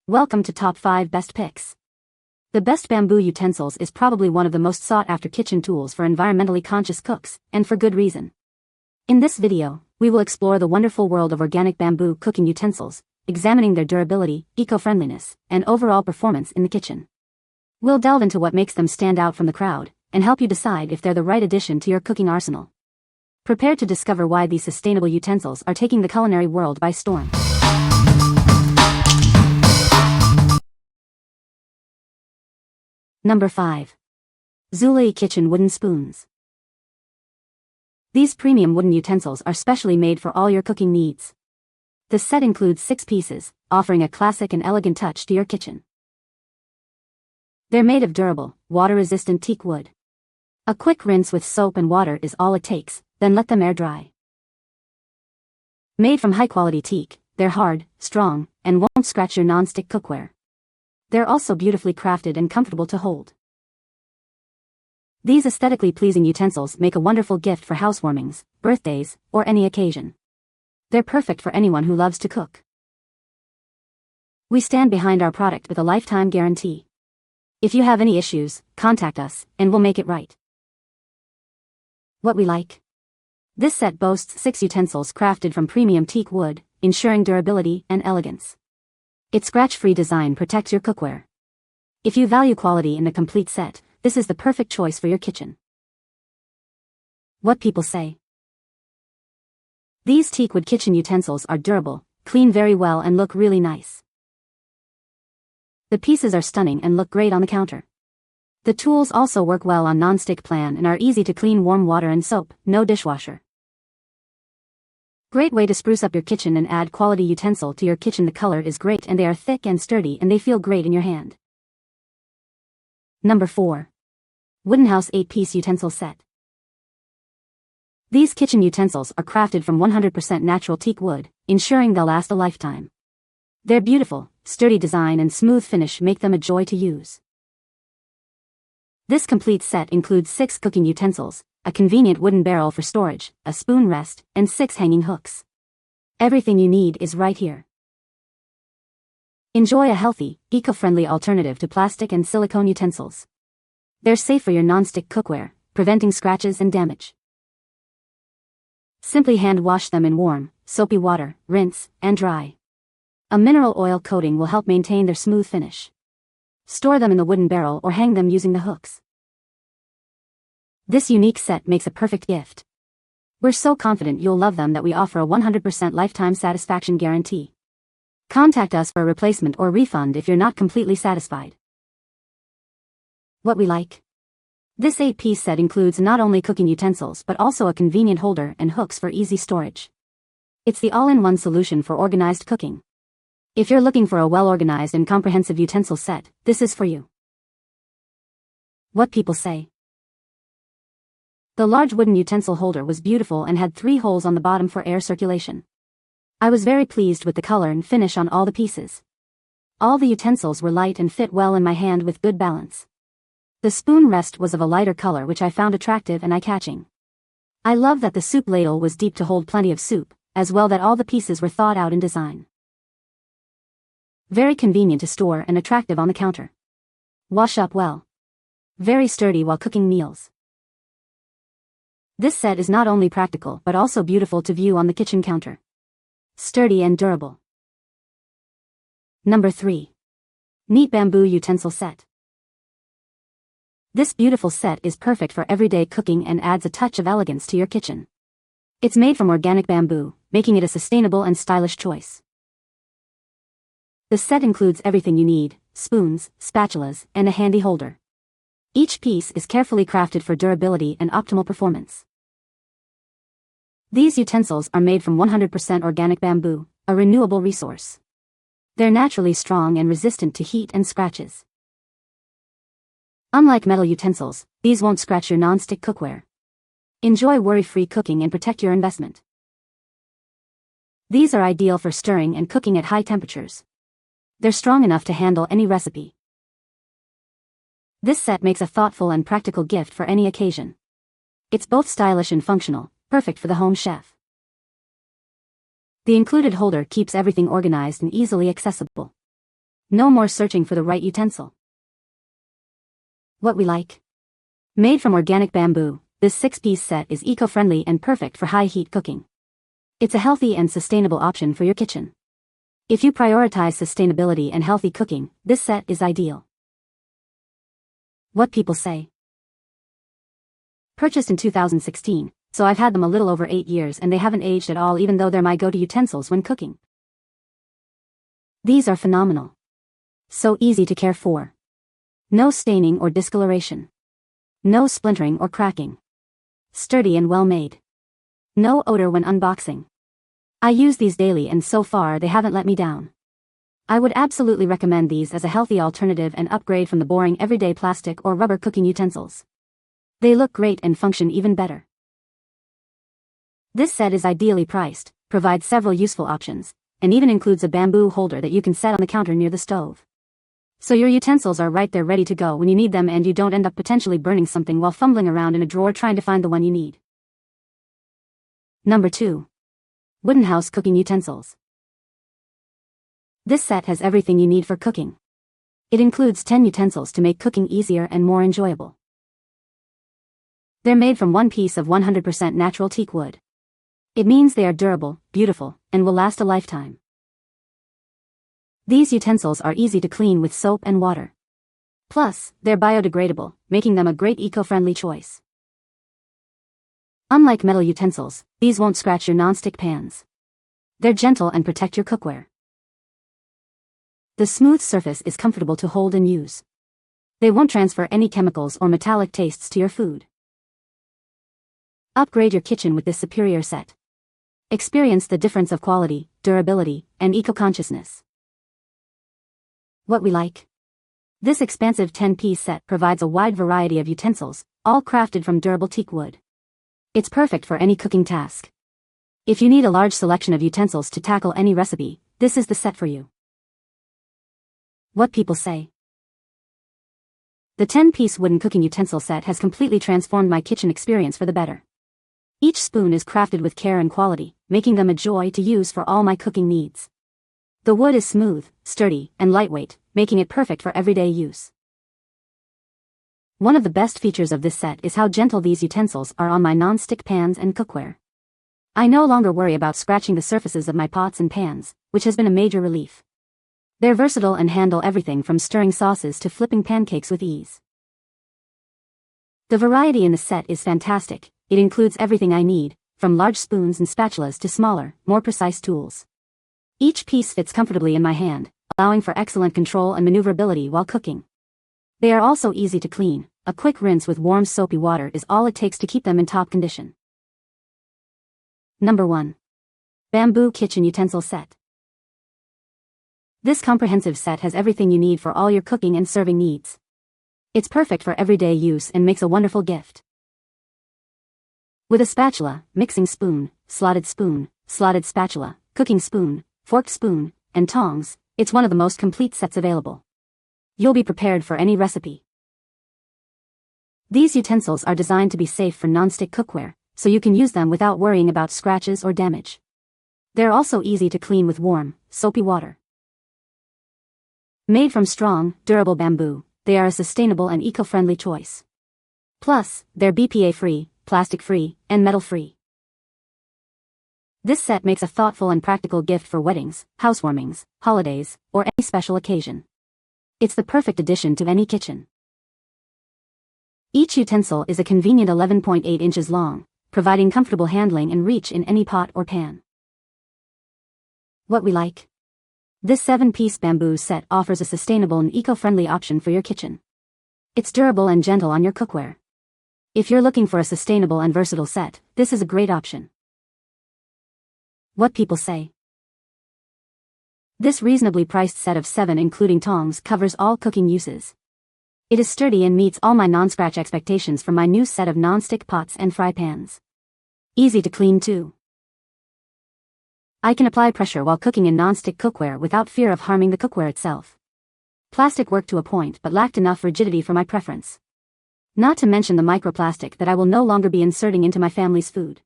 Welcome to Top 5 Best Picks. The best bamboo utensils is probably one of the most sought-after kitchen tools for environmentally conscious cooks, and for good reason. In this video, we will explore the wonderful world of organic bamboo cooking utensils, examining their durability, eco-friendliness, and overall performance in the kitchen. We'll delve into what makes them stand out from the crowd, and help you decide if they're the right addition to your cooking arsenal. Prepare to discover why these sustainable utensils are taking the culinary world by storm. Number 5. Zulay Kitchen Wooden Spoons. These premium wooden utensils are specially made for all your cooking needs. The set includes 6 pieces, offering a classic and elegant touch to your kitchen. They're made of durable, water-resistant teak wood. A quick rinse with soap and water is all it takes, then let them air dry. Made from high-quality teak, they're hard, strong, and won't scratch your non-stick cookware. They're also beautifully crafted and comfortable to hold. These aesthetically pleasing utensils make a wonderful gift for housewarmings, birthdays, or any occasion. They're perfect for anyone who loves to cook. We stand behind our product with a lifetime guarantee. If you have any issues, contact us, and we'll make it right. What we like. This set boasts 6 utensils crafted from premium teak wood, ensuring durability and elegance. Its scratch-free design protects your cookware. If you value quality in a complete set, this is the perfect choice for your kitchen. What people say. These teakwood kitchen utensils are durable, clean very well and look really nice. The pieces are stunning and look great on the counter. The tools also work well on non-stick pan and are easy to clean. Warm water and soap, no dishwasher. Great way to spruce up your kitchen and add quality utensil to your kitchen. The color is great and they are thick and sturdy and they feel great in your hand. Number 4. Woodenhouse 8-piece utensil set. These kitchen utensils are crafted from 100% natural teak wood, ensuring they'll last a lifetime. Their beautiful, sturdy design and smooth finish make them a joy to use. This complete set includes 6 cooking utensils, a convenient wooden barrel for storage, a spoon rest, and 6 hanging hooks. Everything you need is right here. Enjoy a healthy, eco-friendly alternative to plastic and silicone utensils. They're safe for your non-stick cookware, preventing scratches and damage. Simply hand wash them in warm, soapy water, rinse, and dry. A mineral oil coating will help maintain their smooth finish. Store them in the wooden barrel or hang them using the hooks. This unique set makes a perfect gift. We're so confident you'll love them that we offer a 100% lifetime satisfaction guarantee. Contact us for a replacement or refund if you're not completely satisfied. What we like. This 8-piece set includes not only cooking utensils but also a convenient holder and hooks for easy storage. It's the all-in-one solution for organized cooking. If you're looking for a well-organized and comprehensive utensil set, this is for you. What people say. The large wooden utensil holder was beautiful and had 3 holes on the bottom for air circulation. I was very pleased with the color and finish on all the pieces. All the utensils were light and fit well in my hand with good balance. The spoon rest was of a lighter color which I found attractive and eye-catching. I love that the soup ladle was deep to hold plenty of soup, as well that all the pieces were thought out in design. Very convenient to store and attractive on the counter. Wash up well. Very sturdy while cooking meals. This set is not only practical but also beautiful to view on the kitchen counter. Sturdy and durable. Number 3. Neet Bamboo Utensil Set. This beautiful set is perfect for everyday cooking and adds a touch of elegance to your kitchen. It's made from organic bamboo, making it a sustainable and stylish choice. The set includes everything you need: spoons, spatulas, and a handy holder. Each piece is carefully crafted for durability and optimal performance. These utensils are made from 100% organic bamboo, a renewable resource. They're naturally strong and resistant to heat and scratches. Unlike metal utensils, these won't scratch your non-stick cookware. Enjoy worry-free cooking and protect your investment. These are ideal for stirring and cooking at high temperatures. They're strong enough to handle any recipe. This set makes a thoughtful and practical gift for any occasion. It's both stylish and functional, perfect for the home chef. The included holder keeps everything organized and easily accessible. No more searching for the right utensil. What we like. Made from organic bamboo, this 6-piece set is eco-friendly and perfect for high-heat cooking. It's a healthy and sustainable option for your kitchen. If you prioritize sustainability and healthy cooking, this set is ideal. What people say. Purchased in 2016, so I've had them a little over 8 years and they haven't aged at all, even though they're my go-to utensils when cooking. These are phenomenal. So easy to care for. No staining or discoloration. No splintering or cracking. Sturdy and well made. No odor when unboxing. I use these daily and so far they haven't let me down. I would absolutely recommend these as a healthy alternative and upgrade from the boring everyday plastic or rubber cooking utensils. They look great and function even better. This set is ideally priced, provides several useful options, and even includes a bamboo holder that you can set on the counter near the stove. So your utensils are right there ready to go when you need them and you don't end up potentially burning something while fumbling around in a drawer trying to find the one you need. Number 2. Woodenhouse Cooking Utensils. This set has everything you need for cooking. It includes 10 utensils to make cooking easier and more enjoyable. They're made from one piece of 100% natural teak wood. It means they are durable, beautiful, and will last a lifetime. These utensils are easy to clean with soap and water. Plus, they're biodegradable, making them a great eco-friendly choice. Unlike metal utensils, these won't scratch your non-stick pans. They're gentle and protect your cookware. The smooth surface is comfortable to hold and use. They won't transfer any chemicals or metallic tastes to your food. Upgrade your kitchen with this superior set. Experience the difference of quality, durability, and eco-consciousness. What we like. This expansive 10-piece set provides a wide variety of utensils, all crafted from durable teak wood. It's perfect for any cooking task. If you need a large selection of utensils to tackle any recipe, this is the set for you. What people say. The 10-piece wooden cooking utensil set has completely transformed my kitchen experience for the better. Each spoon is crafted with care and quality, making them a joy to use for all my cooking needs. The wood is smooth, sturdy, and lightweight, making it perfect for everyday use. One of the best features of this set is how gentle these utensils are on my non-stick pans and cookware. I no longer worry about scratching the surfaces of my pots and pans, which has been a major relief. They're versatile and handle everything from stirring sauces to flipping pancakes with ease. The variety in the set is fantastic. It includes everything I need, from large spoons and spatulas to smaller, more precise tools. Each piece fits comfortably in my hand, allowing for excellent control and maneuverability while cooking. They are also easy to clean. A quick rinse with warm soapy water is all it takes to keep them in top condition. Number 1. Bamboo Kitchen Utensil Set. This comprehensive set has everything you need for all your cooking and serving needs. It's perfect for everyday use and makes a wonderful gift. With a spatula, mixing spoon, slotted spatula, cooking spoon, forked spoon, and tongs, it's one of the most complete sets available. You'll be prepared for any recipe. These utensils are designed to be safe for non-stick cookware, so you can use them without worrying about scratches or damage. They're also easy to clean with warm, soapy water. Made from strong, durable bamboo, they are a sustainable and eco-friendly choice. Plus, they're BPA-free, plastic-free, and metal-free. This set makes a thoughtful and practical gift for weddings, housewarmings, holidays, or any special occasion. It's the perfect addition to any kitchen. Each utensil is a convenient 11.8 inches long, providing comfortable handling and reach in any pot or pan. What we like. This 7-piece bamboo set offers a sustainable and eco-friendly option for your kitchen. It's durable and gentle on your cookware. If you're looking for a sustainable and versatile set, this is a great option. What people say. This reasonably priced set of 7 including tongs covers all cooking uses. It is sturdy and meets all my non-scratch expectations for my new set of non-stick pots and fry pans. Easy to clean too. I can apply pressure while cooking in non-stick cookware without fear of harming the cookware itself. Plastic worked to a point but lacked enough rigidity for my preference. Not to mention the microplastic that I will no longer be inserting into my family's food.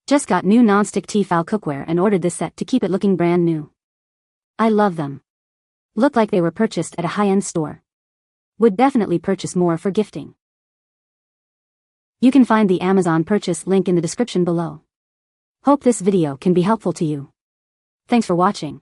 Just got new non-stick Tefal cookware and ordered this set to keep it looking brand new. I love them. Look like they were purchased at a high-end store. Would definitely purchase more for gifting. You can find the Amazon purchase link in the description below. Hope this video can be helpful to you. Thanks for watching.